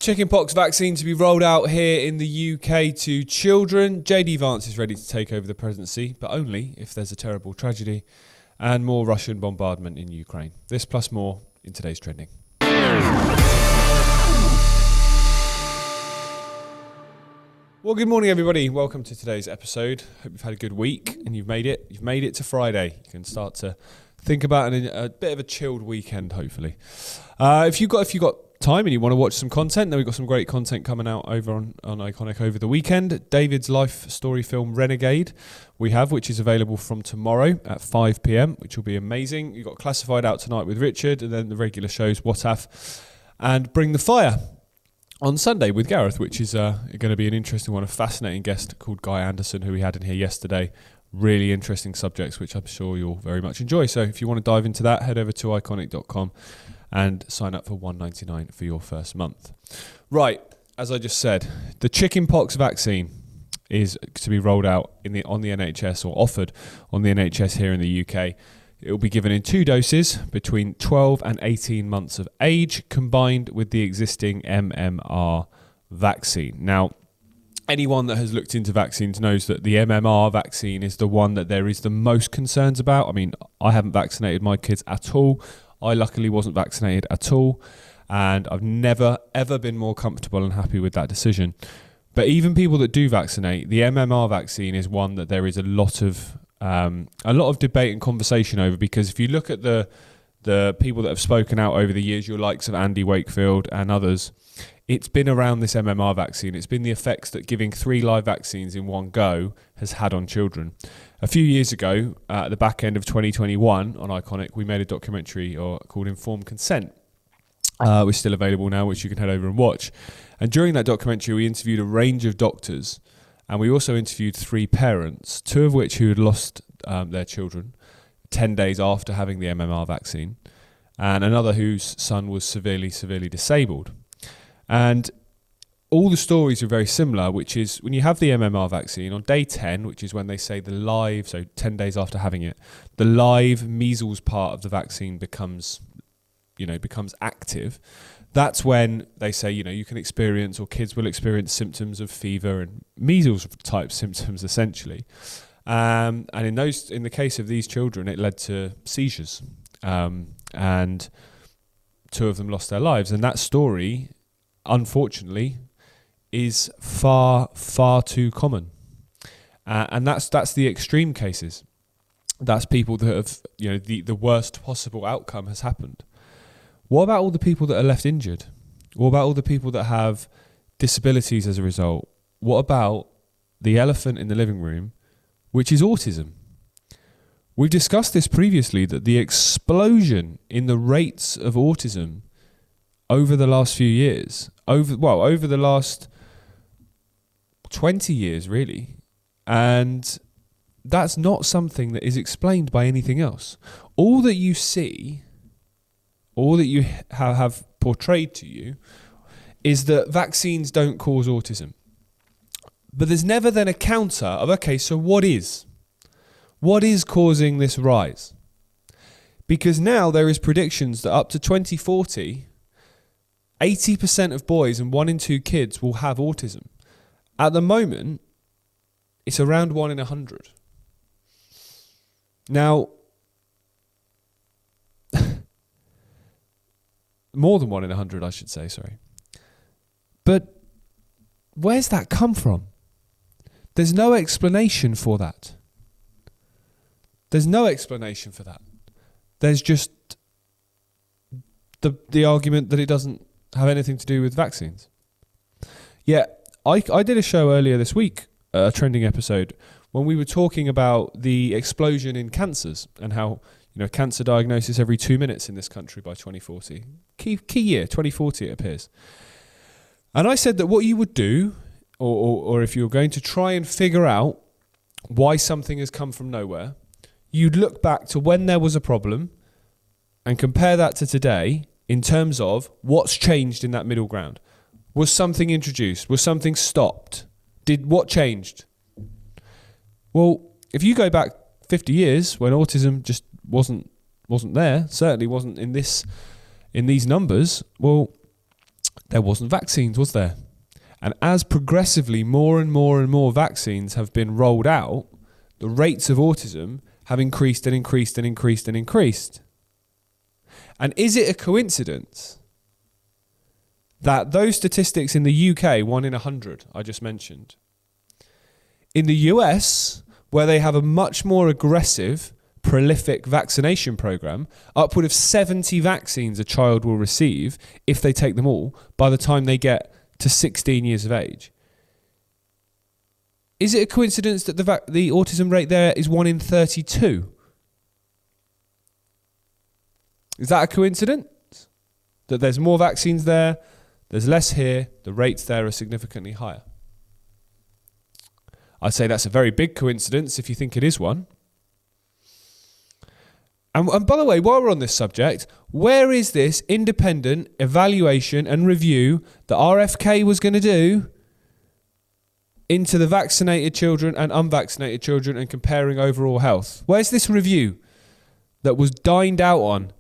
Chickenpox vaccine to be rolled out here in the UK to children. JD Vance is ready to take over the presidency, but only if there's a terrible tragedy and more Russian bombardment in Ukraine. This plus more in today's trending. Well, good morning, everybody. Welcome to today's episode. Hope you've had a good week and you've made it. You've made it to Friday. You can start to think about a bit of a chilled weekend, hopefully. If you've got time and you want to watch some content, then we've got some great content coming out over on Iconic over the weekend. David's life story film Renegade which is available from tomorrow at 5 p.m, which will be amazing. You've got Classified out tonight with Richard, and then the regular shows What Af and Bring the Fire on Sunday with Gareth, which is going to be an interesting one. A fascinating guest called Guy Anderson, who we had in here yesterday. Really interesting subjects, which I'm sure you'll very much enjoy. So if you want to dive into that, head over to iconic.com and sign up for $1.99 for your first month. Right, as I just said, the chickenpox vaccine is to be rolled out on the NHS, or offered on the NHS here in the UK. It will be given in 2 doses between 12 and 18 months of age, combined with the existing MMR vaccine. Now, anyone that has looked into vaccines knows that the MMR vaccine is the one that there is the most concerns about. I mean, I haven't vaccinated my kids at all. I luckily wasn't vaccinated at all, and I've never, ever been more comfortable and happy with that decision. But even people that do vaccinate, the MMR vaccine is one that there is a lot of debate and conversation over, because if you look at the people that have spoken out over the years, your likes of Andy Wakefield and others, it's been around this MMR vaccine. It's been the effects that giving 3 live vaccines in one go has had on children. A few years ago, at the back end of 2021 on Iconic, we made a documentary called Informed Consent, which is still available now, which you can head over and watch. And during that documentary, we interviewed a range of doctors, and we also interviewed 3 parents, 2 of which who had lost their children 10 days after having the MMR vaccine, and another whose son was severely disabled. And all the stories are very similar, which is when you have the MMR vaccine on day 10, which is when they say so 10 days after having it, the live measles part of the vaccine becomes active. That's when they say, you can experience, or kids will experience, symptoms of fever and measles type symptoms, essentially. And in the case of these children, it led to seizures, and 2 of them lost their lives. And that story, unfortunately, is far too common, and that's the extreme cases. That's people that have, the worst possible outcome has happened. What about all the people that are left injured? What about all the people that have disabilities as a result? What about the elephant in the living room, which is autism? We've discussed this previously, that the explosion in the rates of autism over the last few years, over the last 20 years, really. And that's not something that is explained by anything else. All that you see, all that you have portrayed to you, is that vaccines don't cause autism. But there's never then a counter of, okay, so what is? What is causing this rise? Because now there is predictions that up to 2040, 80% of boys and 1 in 2 kids will have autism. At the moment, it's around 1 in 100. Now, more than 1 in 100, I should say, sorry. But where's that come from? There's no explanation for that. There's just the argument that it doesn't have anything to do with vaccines. Yeah, I did a show earlier this week, a trending episode, when we were talking about the explosion in cancers and how, cancer diagnosis every 2 minutes in this country by 2040. Key year, 2040 it appears. And I said that what you would do, or if you're going to try and figure out why something has come from nowhere, you'd look back to when there was a problem and compare that to today in terms of what's changed in that middle ground. Was something introduced? Was something stopped? What changed? Well, if you go back 50 years when autism just wasn't there, certainly wasn't in these numbers, well, there wasn't vaccines, was there? And as progressively more and more and more vaccines have been rolled out, the rates of autism have increased and increased and increased and increased. And is it a coincidence that those statistics in the UK, 1 in 100, I just mentioned, in the US, where they have a much more aggressive, prolific vaccination program, upward of 70 vaccines a child will receive if they take them all by the time they get to 16 years of age. Is it a coincidence that the autism rate there is 1 in 32? Is that a coincidence? That there's more vaccines there, there's less here, the rates there are significantly higher? I'd say that's a very big coincidence if you think it is one. And by the way, while we're on this subject, where is this independent evaluation and review that RFK was going to do into the vaccinated children and unvaccinated children and comparing overall health? Where's this review that was dined out on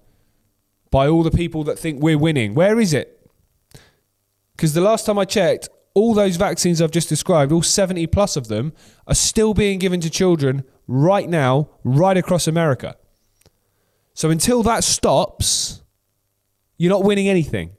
by all the people that think we're winning? Where is it? Because the last time I checked, all those vaccines I've just described, all 70 plus of them, are still being given to children right now, right across America. So until that stops, you're not winning anything.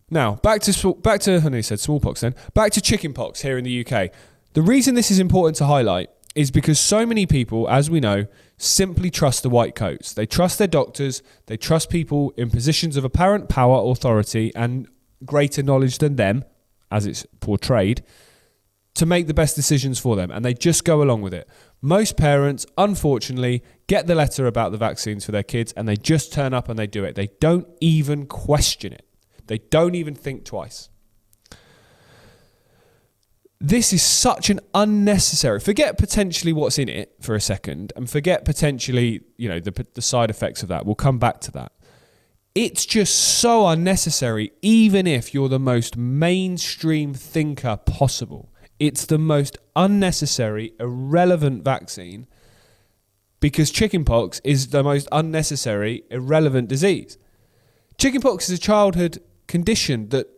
Now, back to I know you said smallpox then. Back to chickenpox here in the UK. The reason this is important to highlight is because so many people, as we know, simply trust the white coats. They trust their doctors, they trust people in positions of apparent power, authority, and greater knowledge than them, as it's portrayed, to make the best decisions for them, and they just go along with it. Most parents, unfortunately, get the letter about the vaccines for their kids, and they just turn up and they do it. They don't even question it. They don't even think twice. This is such an unnecessary... Forget potentially what's in it for a second, and forget potentially, the side effects of that. We'll come back to that. It's just so unnecessary, even if you're the most mainstream thinker possible. It's the most unnecessary, irrelevant vaccine because chickenpox is the most unnecessary, irrelevant disease. Chickenpox is a childhood condition that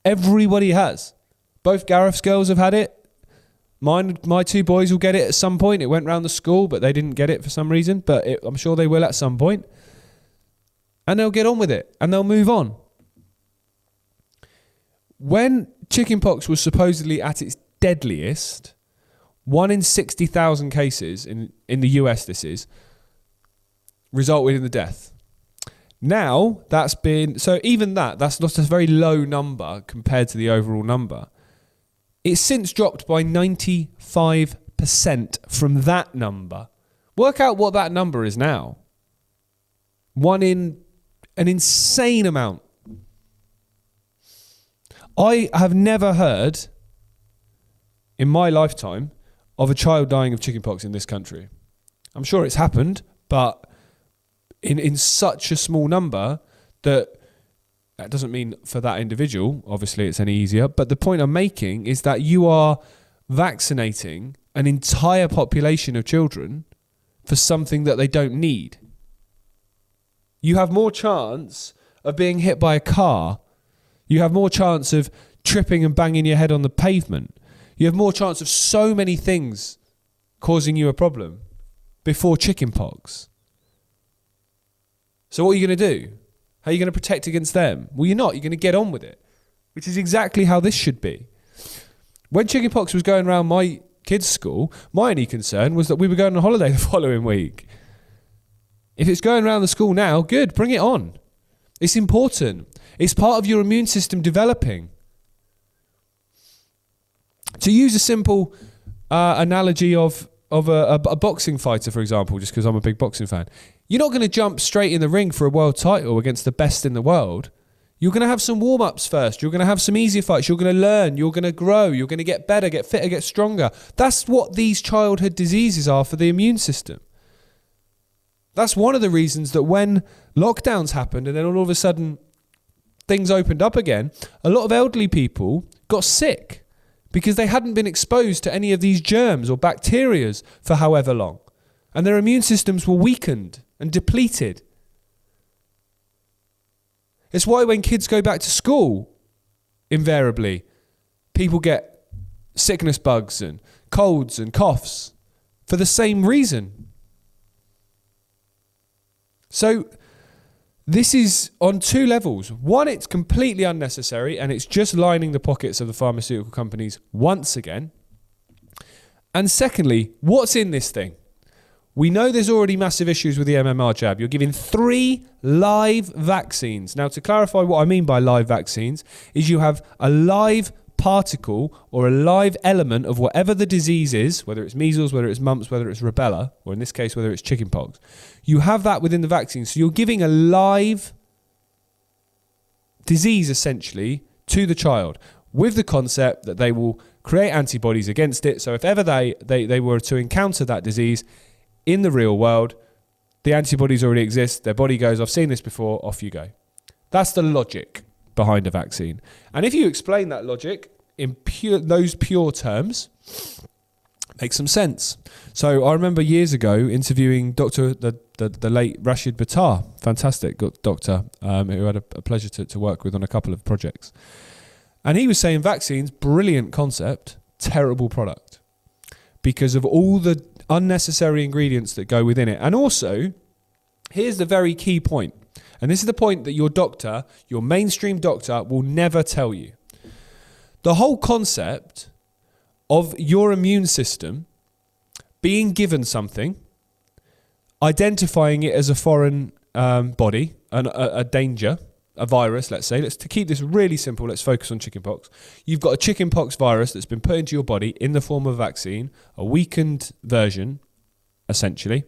everybody has. Both Gareth's girls have had it. My two boys will get it at some point. It went round the school, but they didn't get it for some reason. But I'm sure they will at some point. And they'll get on with it. And they'll move on. When chickenpox was supposedly at its deadliest, 1 in 60,000 cases, in the US this is, resulted in the death. Now, that's not a very low number compared to the overall number. It's since dropped by 95% from that number. Work out what that number is now. 1 in an insane amount. I have never heard in my lifetime of a child dying of chickenpox in this country. I'm sure it's happened, but in such a small number that doesn't mean for that individual, obviously, it's any easier. But the point I'm making is that you are vaccinating an entire population of children for something that they don't need. You have more chance of being hit by a car. You have more chance of tripping and banging your head on the pavement. You have more chance of so many things causing you a problem before chickenpox. So what are you going to do? How are you going to protect against them? Well, you're not. You're going to get on with it, which is exactly how this should be. When chickenpox was going around my kids' school, my only concern was that we were going on holiday the following week. If it's going around the school now, good, bring it on. It's important. It's part of your immune system developing. To use a simple analogy of a boxing fighter, for example, just because I'm a big boxing fan, you're not going to jump straight in the ring for a world title against the best in the world. You're going to have some warm-ups first. You're going to have some easier fights. You're going to learn. You're going to grow. You're going to get better, get fitter, get stronger. That's what these childhood diseases are for the immune system. That's one of the reasons that when lockdowns happened and then all of a sudden things opened up again, a lot of elderly people got sick because they hadn't been exposed to any of these germs or bacteria for however long. And their immune systems were weakened and depleted. It's why when kids go back to school, invariably, people get sickness bugs and colds and coughs for the same reason. So this is on two levels. One, it's completely unnecessary and it's just lining the pockets of the pharmaceutical companies once again. And secondly, what's in this thing? We know there's already massive issues with the MMR jab. You're giving 3 live vaccines. Now, to clarify what I mean by live vaccines, is you have a live particle or a live element of whatever the disease is, whether it's measles, whether it's mumps, whether it's rubella, or in this case, whether it's chickenpox. You have that within the vaccine. So you're giving a live disease, essentially, to the child with the concept that they will create antibodies against it. So if ever they were to encounter that disease in the real world, the antibodies already exist, their body goes, I've seen this before, off you go. That's the logic behind a vaccine. And if you explain that logic in those pure terms, makes some sense. So I remember years ago interviewing the late Rashid Buttar, fantastic doctor, who had a pleasure to work with on a couple of projects. And he was saying vaccines, brilliant concept, terrible product, because of all the unnecessary ingredients that go within it. And also, here's the very key point. And this is the point that your doctor, your mainstream doctor, will never tell you. The whole concept of your immune system being given something, identifying it as a foreign body, a danger, a virus, let's say. To keep this really simple, let's focus on chickenpox. You've got a chickenpox virus that's been put into your body in the form of a vaccine, a weakened version, essentially.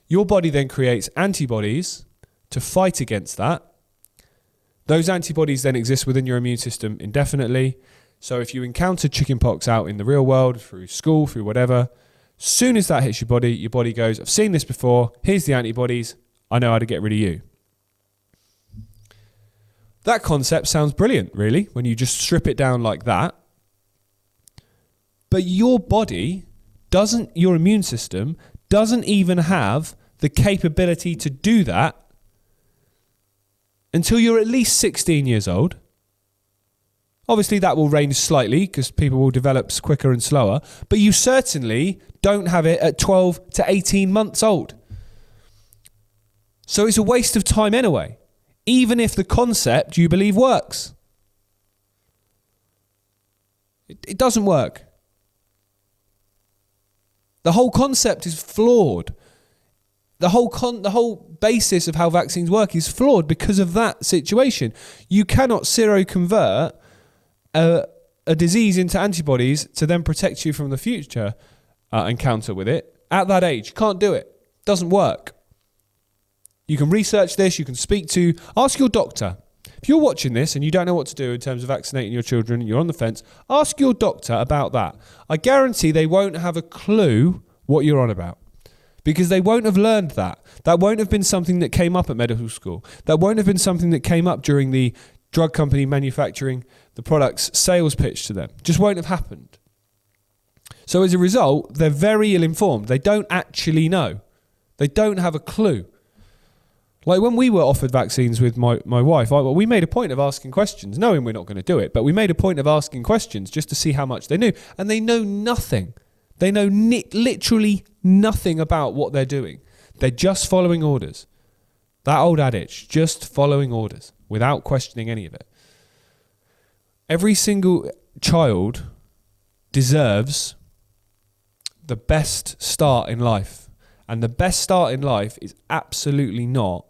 Your body then creates antibodies to fight against that. Those antibodies then exist within your immune system indefinitely. So if you encounter chickenpox out in the real world, through school, through whatever, soon as that hits your body goes, I've seen this before, here's the antibodies, I know how to get rid of you. That concept sounds brilliant, really, when you just strip it down like that. But your body your immune system doesn't even have the capability to do that until you're at least 16 years old. Obviously, that will range slightly because people will develop quicker and slower, but you certainly don't have it at 12 to 18 months old. So it's a waste of time anyway, even if the concept you believe works. It doesn't work. The whole concept is flawed. The whole basis of how vaccines work is flawed because of that situation. You cannot seroconvert a disease into antibodies to then protect you from the future encounter with it at that age. You can't do it. It doesn't work. You can research this. You can ask your doctor. If you're watching this and you don't know what to do in terms of vaccinating your children, you're on the fence, ask your doctor about that. I guarantee they won't have a clue what you're on about because they won't have learned that. That won't have been something that came up at medical school. That won't have been something that came up during the drug company manufacturing the product's sales pitch to them. Just won't have happened. So as a result, they're very ill-informed. They don't actually know. They don't have a clue. Like when we were offered vaccines with my wife, we made a point of asking questions, knowing we're not going to do it, but we made a point of asking questions just to see how much they knew. And they know nothing. They know literally nothing about what they're doing. They're just following orders. That old adage, just following orders without questioning any of it. Every single child deserves the best start in life. And the best start in life is absolutely not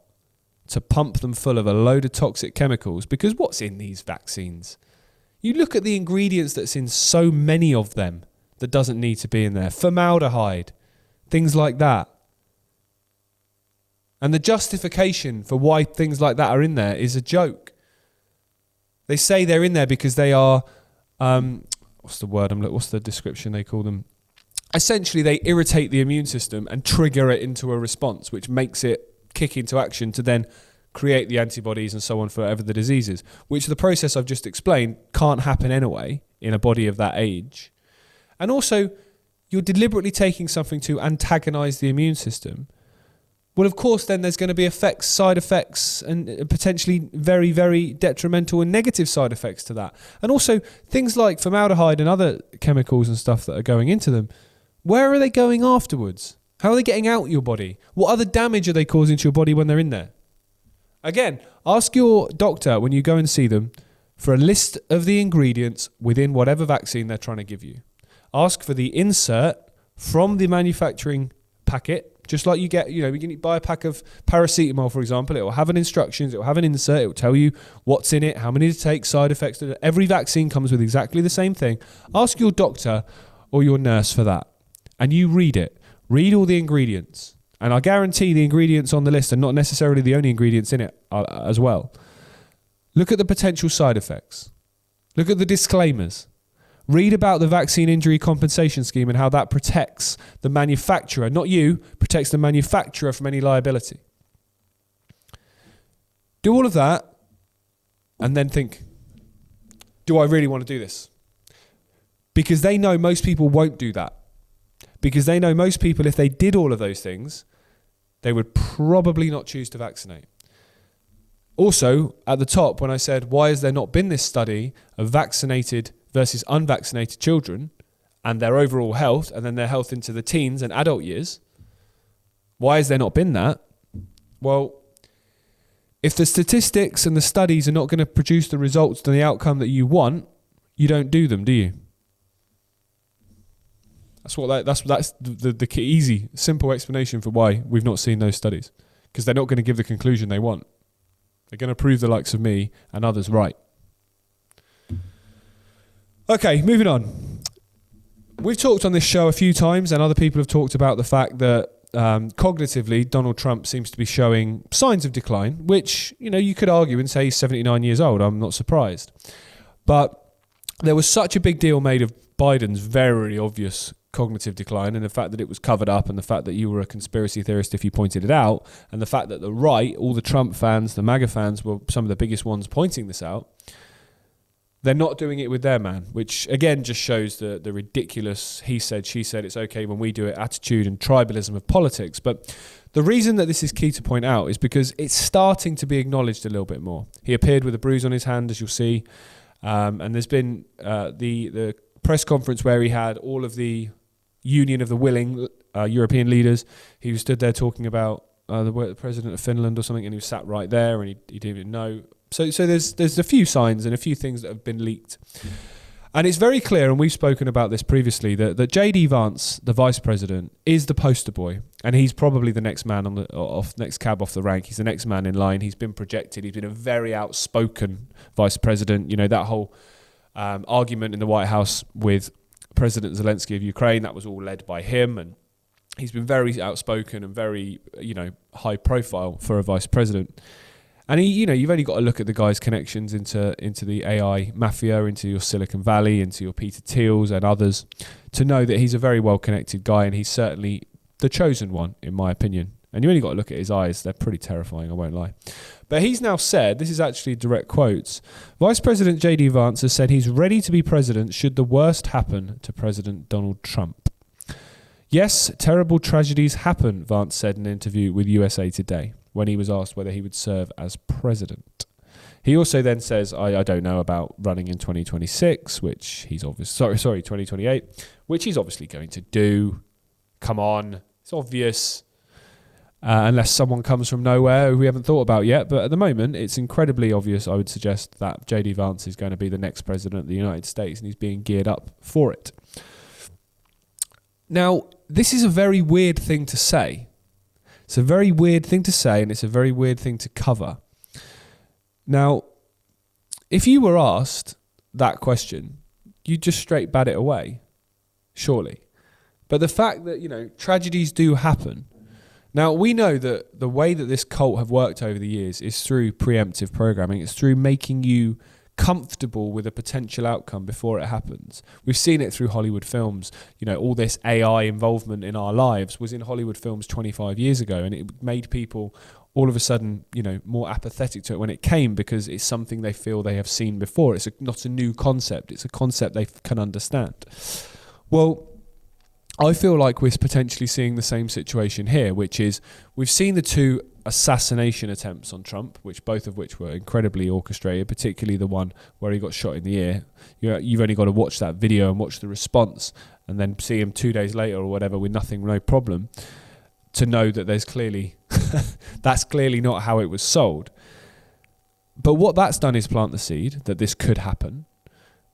to pump them full of a load of toxic chemicals, because what's in these vaccines? You look at the ingredients that's in so many of them that doesn't need to be in there. Formaldehyde, things like that. And the justification for why things like that are in there is a joke. They say they're in there because they are, what's the description they call them? Essentially, they irritate the immune system and trigger it into a response, which makes it kick into action to then create the antibodies and so on for whatever the disease is, which the process I've just explained can't happen anyway in a body of that age. And also, you're deliberately taking something to antagonize the immune system. Well, of course, then there's going to be effects, side effects, and potentially very, very detrimental and negative side effects to that. And also things like formaldehyde and other chemicals and stuff that are going into them. Where are they going afterwards? How are they getting out your body? What other damage are they causing to your body when they're in there? Again, ask your doctor when you go and see them for a list of the ingredients within whatever vaccine they're trying to give you. Ask for the insert from the manufacturing packet, just like you get, you can buy a pack of paracetamol, for example. It will have an instructions, it will have an insert, it will tell you what's in it, how many to take, side effects. Every vaccine comes with exactly the same thing. Ask your doctor or your nurse for that, and you read it. Read all the ingredients. And I guarantee the ingredients on the list are not necessarily the only ingredients in it as well. Look at the potential side effects. Look at the disclaimers. Read about the vaccine injury compensation scheme and how that protects the manufacturer, not you, protects the manufacturer from any liability. Do all of that and then think, do I really want to do this? Because they know most people won't do that. Because they know most people, if they did all of those things, they would probably not choose to vaccinate. Also, at the top, when I said, why has there not been this study of vaccinated versus unvaccinated children and their overall health, and then their health into the teens and adult years, why has there not been that? Well, if the statistics and the studies are not going to produce the results and the outcome that you want, you don't do them, do you? That's the key, easy, simple explanation for why we've not seen those studies. Because they're not going to give the conclusion they want. They're going to prove the likes of me and others right. Okay, moving on. We've talked on this show a few times, and other people have talked about the fact that cognitively, Donald Trump seems to be showing signs of decline, which, you could argue and say he's 79 years old. I'm not surprised. But there was such a big deal made of Biden's very obvious cognitive decline, and the fact that it was covered up, and the fact that you were a conspiracy theorist if you pointed it out, and the fact that the right, all the Trump fans, the MAGA fans, were some of the biggest ones pointing this out. They're not doing it with their man, which again just shows the ridiculous he said, she said, it's okay when we do it attitude and tribalism of politics. But the reason that this is key to point out is because it's starting to be acknowledged a little bit more. He appeared with a bruise on his hand, as you'll see, and there's been the press conference where he had all of the Union of the Willing European leaders. He stood there talking about the president of Finland or something, and he was sat right there, and he didn't even know. So there's a few signs and a few things that have been leaked. And it's very clear, and we've spoken about this previously, that J.D. Vance, the vice president, is the poster boy, and he's probably the next man next cab off the rank. He's the next man in line. He's been projected. He's been a very outspoken vice president. That whole argument in the White House with President Zelensky of Ukraine, that was all led by him, and he's been very outspoken and very, high profile for a vice president. And you've only got to look at the guy's connections into the AI mafia, into your Silicon Valley, into your Peter Thiels and others, to know that he's a very well-connected guy, and he's certainly the chosen one, in my opinion. And you only got to look at his eyes. They're pretty terrifying, I won't lie. But he's now said, this is actually direct quotes, Vice President J.D. Vance has said he's ready to be president should the worst happen to President Donald Trump. Yes, terrible tragedies happen, Vance said in an interview with USA Today when he was asked whether he would serve as president. He also then says, I don't know about running in 2026, which he's obviously, 2028, which he's obviously going to do. Come on, it's obvious. Unless someone comes from nowhere who we haven't thought about yet. But at the moment, it's incredibly obvious, I would suggest, that J.D. Vance is going to be the next president of the United States, and he's being geared up for it. Now, this is a very weird thing to say. It's a very weird thing to say, and it's a very weird thing to cover. Now, if you were asked that question, you'd just straight bat it away, surely. But the fact that, tragedies do happen. Now, we know that the way that this cult have worked over the years is through preemptive programming. It's through making you comfortable with a potential outcome before it happens. We've seen it through Hollywood films. All this AI involvement in our lives was in Hollywood films 25 years ago, and it made people all of a sudden, more apathetic to it when it came, because it's something they feel they have seen before. It's not a new concept. It's a concept they can understand. Well, I feel like we're potentially seeing the same situation here, which is we've seen the two assassination attempts on Trump, both of which were incredibly orchestrated, particularly the one where he got shot in the ear. You've only got to watch that video and watch the response and then see him 2 days later or whatever with no problem to know that there's clearly, that's clearly not how it was sold. But what that's done is plant the seed that this could happen.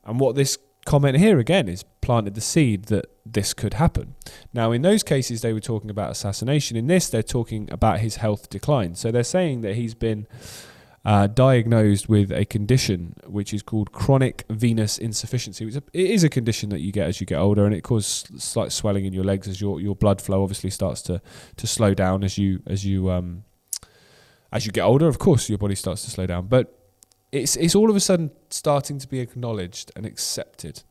And what this comment here again is planted the seed that this could happen. Now, in those cases, they were talking about assassination. In this, they're talking about his health decline. So they're saying that he's been diagnosed with a condition which is called chronic venous insufficiency. It is a condition that you get as you get older, and it causes slight swelling in your legs as your blood flow obviously starts to slow down as you get older. Of course, your body starts to slow down, but it's all of a sudden starting to be acknowledged and accepted,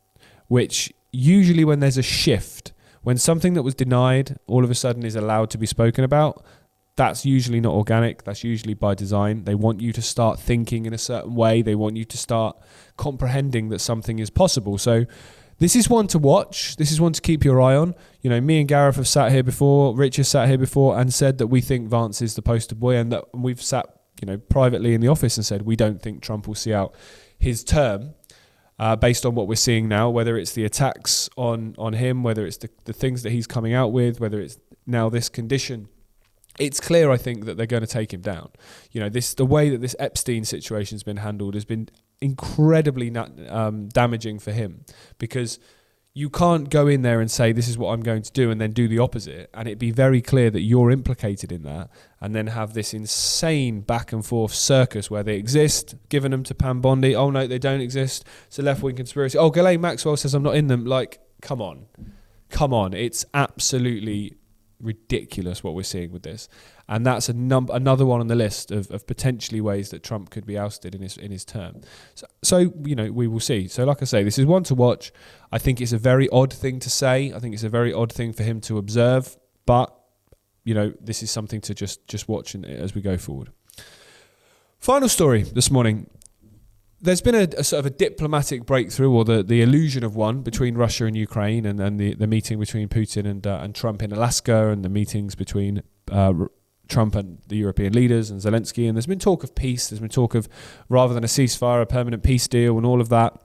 which usually when there's a shift, when something that was denied all of a sudden is allowed to be spoken about, that's usually not organic. That's usually by design. They want you to start thinking in a certain way. They want you to start comprehending that something is possible. So this is one to watch. This is one to keep your eye on. You know, me and Gareth have sat here before, Rich has sat here before and said that we think Vance is the poster boy, and that we've sat, privately in the office and said we don't think Trump will see out his term based on what we're seeing now, whether it's the attacks on him, whether it's the things that he's coming out with, whether it's now this condition. It's clear, I think, that they're going to take him down. The way that this Epstein situation has been handled has been incredibly damaging for him, because you can't go in there and say, this is what I'm going to do, and then do the opposite, and it'd be very clear that you're implicated in that, and then have this insane back and forth circus where they exist, giving them to Pam Bondi. Oh, no, they don't exist. It's a left-wing conspiracy. Oh, Ghislaine Maxwell says I'm not in them. Like, come on. It's absolutely ridiculous what we're seeing with this, and that's another one on the list of potentially ways that Trump could be ousted in his term. So we will see. So like I say, this is one to watch. I think it's a very odd thing to say. I think it's a very odd thing for him to observe, but this is something to just watch as we go forward. Final story this morning. There's been a sort of a diplomatic breakthrough, or the illusion of one, between Russia and Ukraine, and the meeting between Putin and Trump in Alaska, and the meetings between Trump and the European leaders and Zelensky. And there's been talk of peace. There's been talk of, rather than a ceasefire, a permanent peace deal and all of that.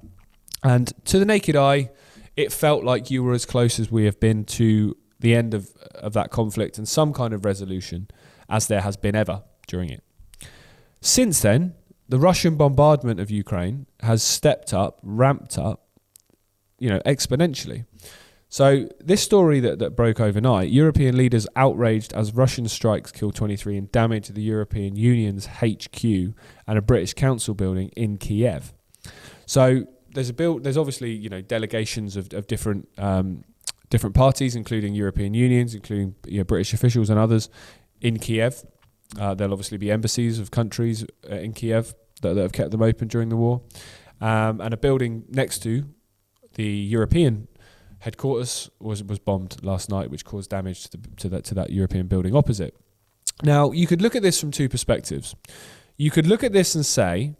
And to the naked eye, it felt like you were as close as we have been to the end of that conflict and some kind of resolution as there has been ever during it. Since then, the Russian bombardment of Ukraine has stepped up, ramped up, exponentially. So this story that broke overnight, European leaders outraged as Russian strikes killed 23 and damaged the European Union's HQ and a British council building in Kiev. So there's obviously delegations of different parties, including European unions, including British officials and others in Kiev. There'll obviously be embassies of countries in Kiev that have kept them open during the war, and a building next to the European headquarters was bombed last night, which caused damage to that European building opposite. Now, you could look at this from two perspectives. You could look at this and say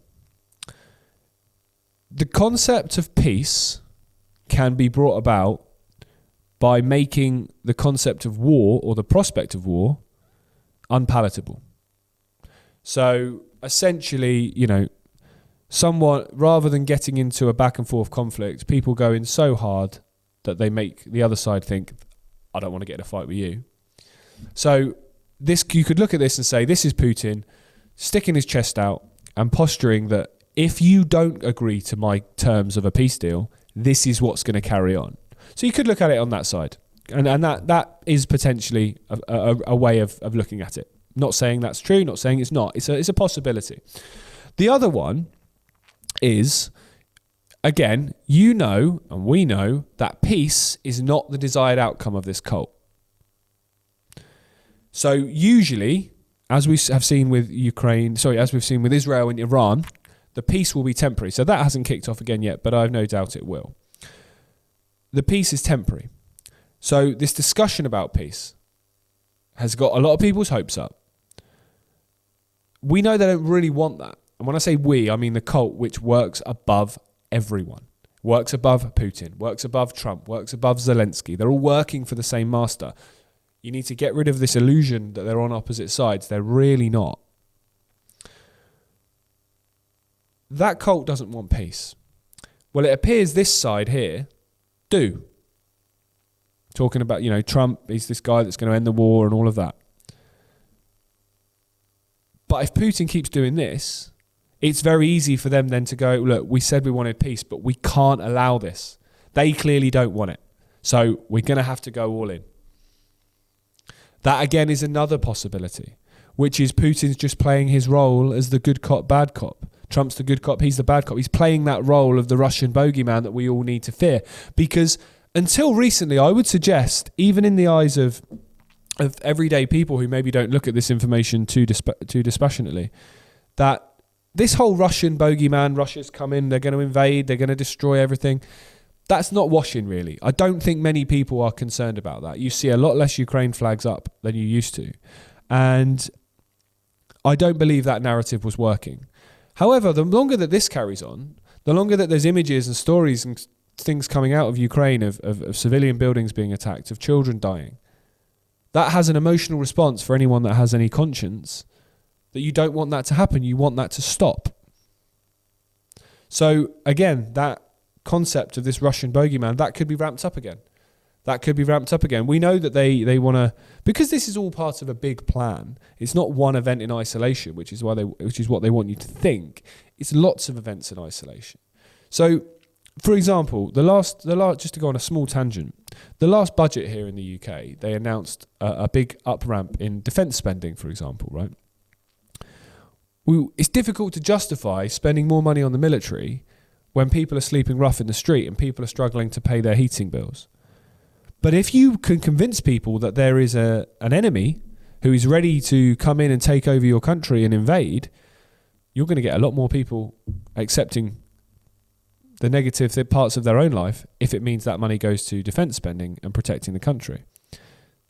the concept of peace can be brought about by making the concept of war, or the prospect of war, unpalatable. So essentially, somewhat, rather than getting into a back and forth conflict, people go in so hard that they make the other side think, I don't want to get in a fight with you. So you could look at this and say, this is Putin sticking his chest out and posturing that if you don't agree to my terms of a peace deal, this is what's going to carry on. So you could look at it on that side. And that is potentially a way of looking at it. Not saying that's true, not saying it's not. It's a possibility. The other one is, again, and we know that peace is not the desired outcome of this cult. So usually, as we have seen with as we've seen with Israel and Iran, the peace will be temporary. So that hasn't kicked off again yet, but I have no doubt it will. The peace is temporary. So this discussion about peace has got a lot of people's hopes up. We know they don't really want that. And when I say we, I mean the cult, which works above everyone. works above Putin, works above Trump, works above Zelensky. They're all working for the same master. You need to get rid of this illusion that they're on opposite sides. They're really not. That cult doesn't want peace. Well, it appears this side here do. Talking about, Trump, he's this guy that's going to end the war and all of that. But if Putin keeps doing this, it's very easy for them then to go, look, we said we wanted peace, but we can't allow this. They clearly don't want it. So we're going to have to go all in. That again is another possibility, which is Putin's just playing his role as the good cop, bad cop. Trump's the good cop, he's the bad cop. He's playing that role of the Russian bogeyman that we all need to fear. Because until recently, I would suggest, even in the eyes of everyday people who maybe don't look at this information too dispassionately, that this whole Russian bogeyman, Russia's come in, they're going to invade, they're going to destroy everything, that's not washing really. I don't think many people are concerned about that. You see a lot less Ukraine flags up than you used to. And I don't believe that narrative was working. However, the longer that this carries on, the longer that there's images and stories and things coming out of Ukraine of civilian buildings being attacked, of children dying, that has an emotional response for anyone that has any conscience, that you don't want that to happen. You want that to stop. So again, that concept of this Russian bogeyman, that could be ramped up again. We know that they want to, because this is all part of a big plan. It's not one event in isolation, which is what they want you to think. It's lots of events in isolation. So, for example, the last just to go on a small tangent, the last budget here in the UK, they announced a big up ramp in defence spending, for example, right? It's difficult to justify spending more money on the military when people are sleeping rough in the street and people are struggling to pay their heating bills. But if you can convince people that there is an enemy who is ready to come in and take over your country and invade, you're going to get a lot more people accepting the negative parts of their own life if it means that money goes to defence spending and protecting the country.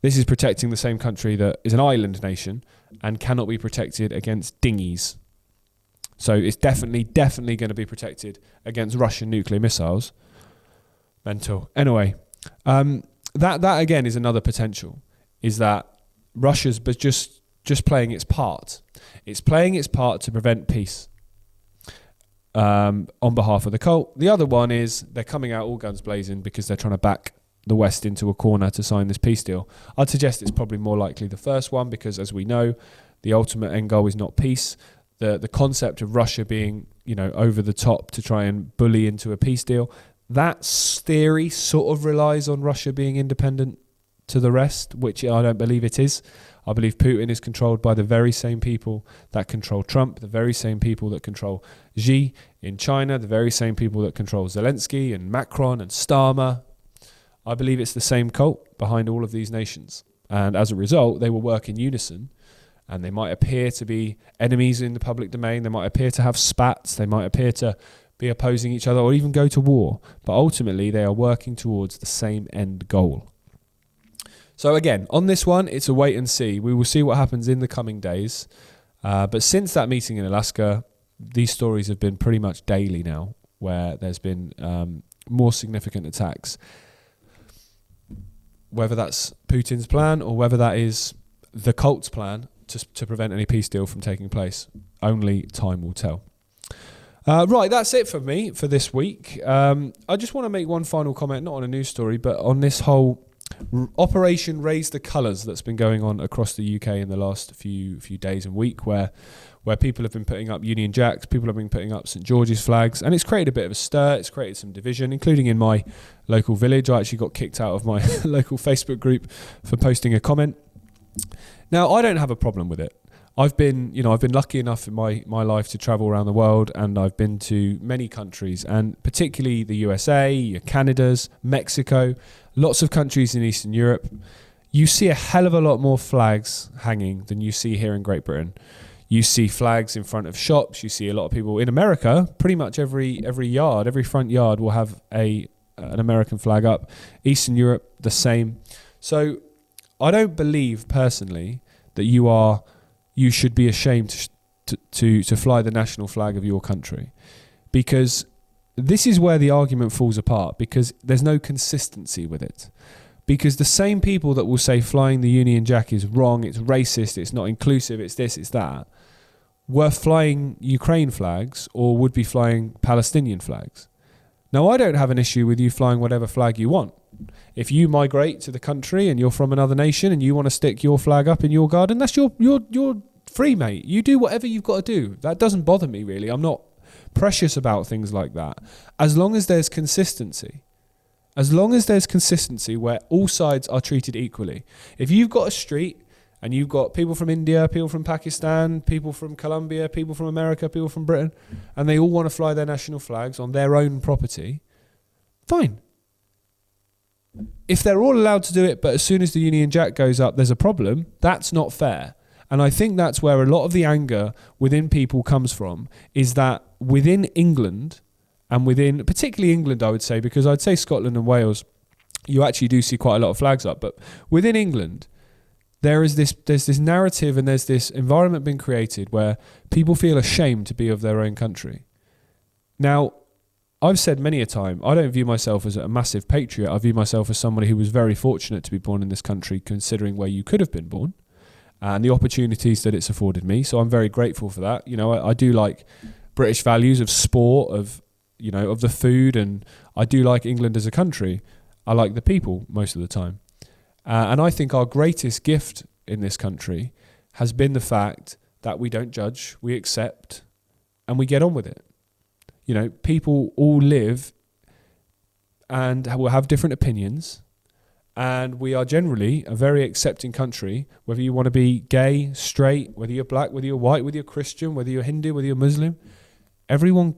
This is protecting the same country that is an island nation and cannot be protected against dinghies. So it's definitely going to be protected against Russian nuclear missiles. Mental. Anyway, that again is another potential, is that Russia's just playing its part. It's playing its part to prevent peace on behalf of the cult. The other one is they're coming out all guns blazing because they're trying to back the West into a corner to sign this peace deal. I'd suggest it's probably more likely the first one because, as we know, the ultimate end goal is not peace. The concept of Russia being, over the top to try and bully into a peace deal, that theory sort of relies on Russia being independent to the rest, which I don't believe it is. I believe Putin is controlled by the very same people that control Trump, the very same people that control Xi in China, the very same people that control Zelensky and Macron and Starmer. I believe it's the same cult behind all of these nations. And as a result, they will work in unison. And they might appear to be enemies in the public domain. They might appear to have spats. They might appear to be opposing each other or even go to war. But ultimately, they are working towards the same end goal. So again, on this one, it's a wait and see. We will see what happens in the coming days. But since that meeting in Alaska, these stories have been pretty much daily now, where there's been more significant attacks. Whether that's Putin's plan or whether that is the cult's plan to prevent any peace deal from taking place, only time will tell. Right, that's it for me for this week. I just want to make one final comment, not on a news story, but on this whole Operation Raise the Colours that's been going on across the UK in the last few days and week, where people have been putting up Union Jacks, people have been putting up St George's flags, and it's created a bit of a stir, it's created some division, including in my local village. I actually got kicked out of my local Facebook group for posting a comment. Now, I don't have a problem with it. I've been lucky enough in my life to travel around the world, and I've been to many countries, and particularly the USA, Canada's, Mexico, lots of countries in Eastern Europe. You see a hell of a lot more flags hanging than you see here in Great Britain. You see flags in front of shops. You see a lot of people in America. Pretty much every front yard will have an American flag up. Eastern Europe, the same. So I don't believe personally that you should be ashamed to fly the national flag of your country, because this is where the argument falls apart, because there's no consistency with it. Because the same people that will say flying the Union Jack is wrong, it's racist, it's not inclusive, it's this, it's that, were flying Ukraine flags or would be flying Palestinian flags. Now, I don't have an issue with you flying whatever flag you want. If you migrate to the country and you're from another nation and you want to stick your flag up in your garden, that's your free, mate. You do whatever you've got to do. That doesn't bother me, really. I'm not precious about things like that. As long as there's consistency. As long as there's consistency where all sides are treated equally. If you've got a street and you've got people from India, people from Pakistan, people from Colombia, people from America, people from Britain, and they all want to fly their national flags on their own property, fine. If they're all allowed to do it, but as soon as the Union Jack goes up, there's a problem, that's not fair. And I think that's where a lot of the anger within people comes from, is that within England, and within, particularly England, I would say, because I'd say Scotland and Wales, you actually do see quite a lot of flags up. But within England, there's this narrative and there's this environment being created where people feel ashamed to be of their own country. Now, I've said many a time, I don't view myself as a massive patriot. I view myself as somebody who was very fortunate to be born in this country, considering where you could have been born and the opportunities that it's afforded me. So I'm very grateful for that. You know, I do like British values of sport, of the food, and I do like England as a country. I like the people most of the time. And I think our greatest gift in this country has been the fact that we don't judge, we accept, and we get on with it. You know, people all live and will have different opinions, and we are generally a very accepting country, whether you want to be gay, straight, whether you're black, whether you're white, whether you're Christian, whether you're Hindu, whether you're Muslim. Everyone,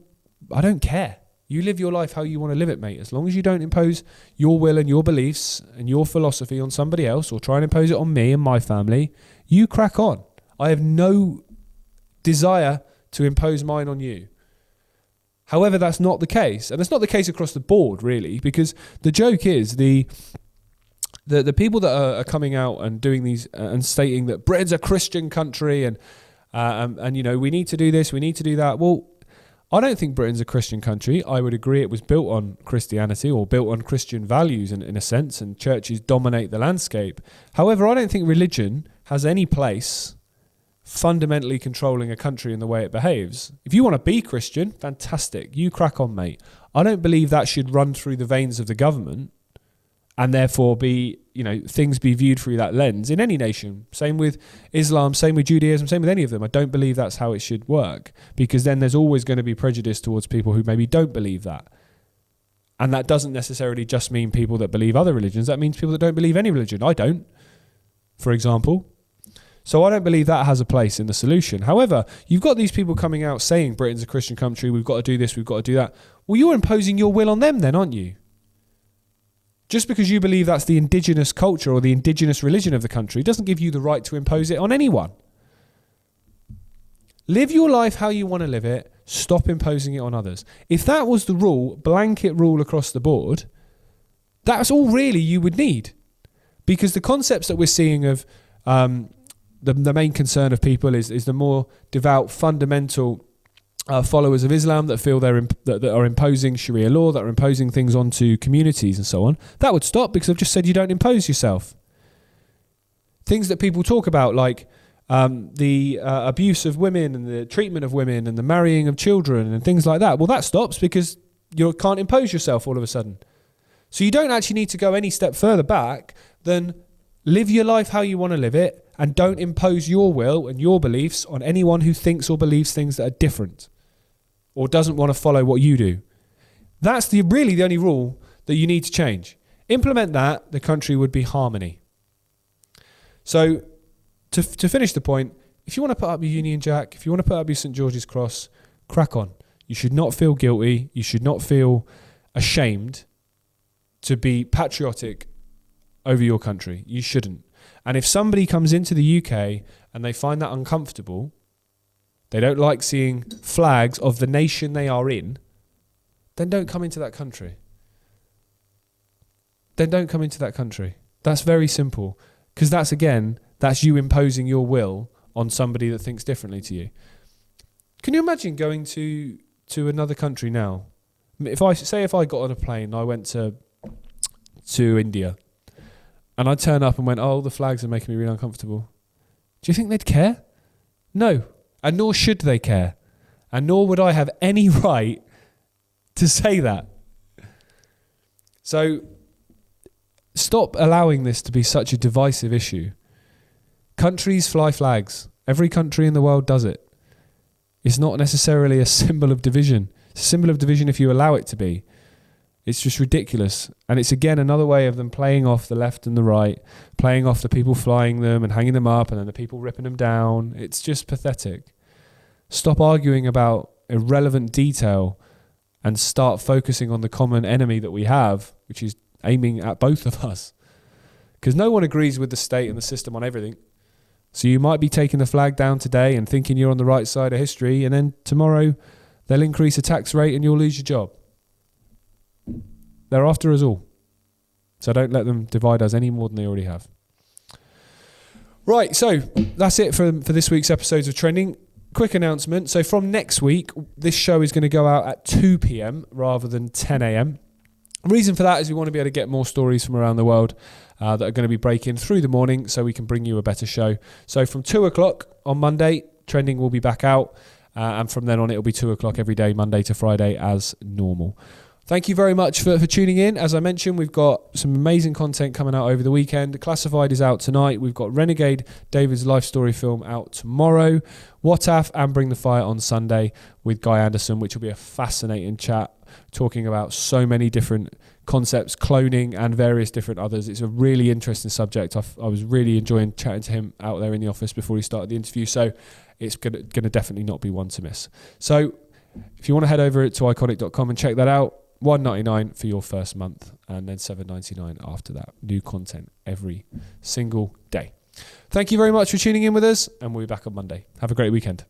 I don't care. You live your life how you want to live it, mate. As long as you don't impose your will and your beliefs and your philosophy on somebody else or try and impose it on me and my family, you crack on. I have no desire to impose mine on you. However, that's not the case. And it's not the case across the board, really, because the joke is the people that are coming out and doing these and stating that Britain's a Christian country and you know, we need to do this, we need to do that. Well, I don't think Britain's a Christian country. I would agree it was built on Christianity or built on Christian values in a sense, and churches dominate the landscape. However, I don't think religion has any place fundamentally controlling a country in the way it behaves. If you want to be Christian, fantastic. You crack on, mate. I don't believe that should run through the veins of the government and therefore be, you know, things be viewed through that lens in any nation. Same with Islam, same with Judaism, same with any of them. I don't believe that's how it should work, because then there's always going to be prejudice towards people who maybe don't believe that. And that doesn't necessarily just mean people that believe other religions. That means people that don't believe any religion. I don't, for example. So I don't believe that has a place in the solution. However, you've got these people coming out saying Britain's a Christian country, we've got to do this, we've got to do that. Well, you're imposing your will on them then, aren't you? Just because you believe that's the indigenous culture or the indigenous religion of the country doesn't give you the right to impose it on anyone. Live your life how you want to live it. Stop imposing it on others. If that was the rule, blanket rule across the board, that's all really you would need. Because the concepts that we're seeing of the main concern of people is the more devout, fundamental followers of Islam that feel that are imposing Sharia law, that are imposing things onto communities and so on. That would stop, because I've just said you don't impose yourself. Things that people talk about, like the abuse of women and the treatment of women and the marrying of children and things like that. Well, that stops because you can't impose yourself all of a sudden. So you don't actually need to go any step further back than live your life how you want to live it, and don't impose your will and your beliefs on anyone who thinks or believes things that are different or doesn't want to follow what you do. That's really the only rule that you need to change. Implement that, the country would be harmony. So to finish the point, if you want to put up your Union Jack, if you want to put up your St. George's Cross, crack on. You should not feel guilty. You should not feel ashamed to be patriotic over your country. You shouldn't. And if somebody comes into the UK and they find that uncomfortable, they don't like seeing flags of the nation they are in, then don't come into that country. Then don't come into that country. That's very simple. Because that's you imposing your will on somebody that thinks differently to you. Can you imagine going to another country now If I got on a plane and I went to India and I turn up and went, oh, the flags are making me really uncomfortable, do you think they'd care? No, and nor should they care, and nor would I have any right to say that. So stop allowing this to be such a divisive issue. Countries fly flags. Every country in the world does it. It's not necessarily a symbol of division. It's a symbol of division if you allow it to be. It's just ridiculous. And it's again another way of them playing off the left and the right, playing off the people flying them and hanging them up and then the people ripping them down. It's just pathetic. Stop arguing about irrelevant detail and start focusing on the common enemy that we have, which is aiming at both of us. Because no one agrees with the state and the system on everything. So you might be taking the flag down today and thinking you're on the right side of history, and then tomorrow they'll increase the tax rate and you'll lose your job. They're after us all. So don't let them divide us any more than they already have. Right, so that's it for this week's episodes of Trending. Quick announcement. So from next week, this show is going to go out at 2 p.m. rather than 10 a.m. Reason for that is we want to be able to get more stories from around the world that are going to be breaking through the morning so we can bring you a better show. So from 2 o'clock on Monday, Trending will be back out. And from then on, it'll be 2 o'clock every day, Monday to Friday, as normal. Thank you very much for tuning in. As I mentioned, we've got some amazing content coming out over the weekend. Classified is out tonight. We've got Renegade, David's life story film, out tomorrow. What Af and Bring the Fire on Sunday with Guy Anderson, which will be a fascinating chat, talking about so many different concepts, cloning and various different others. It's a really interesting subject. I was really enjoying chatting to him out there in the office before he started the interview. So it's going to definitely not be one to miss. So if you want to head over to iconic.com and check that out, $1.99 for your first month and then $7.99 after that. New content every single day. Thank you very much for tuning in with us, and we'll be back on Monday. Have a great weekend.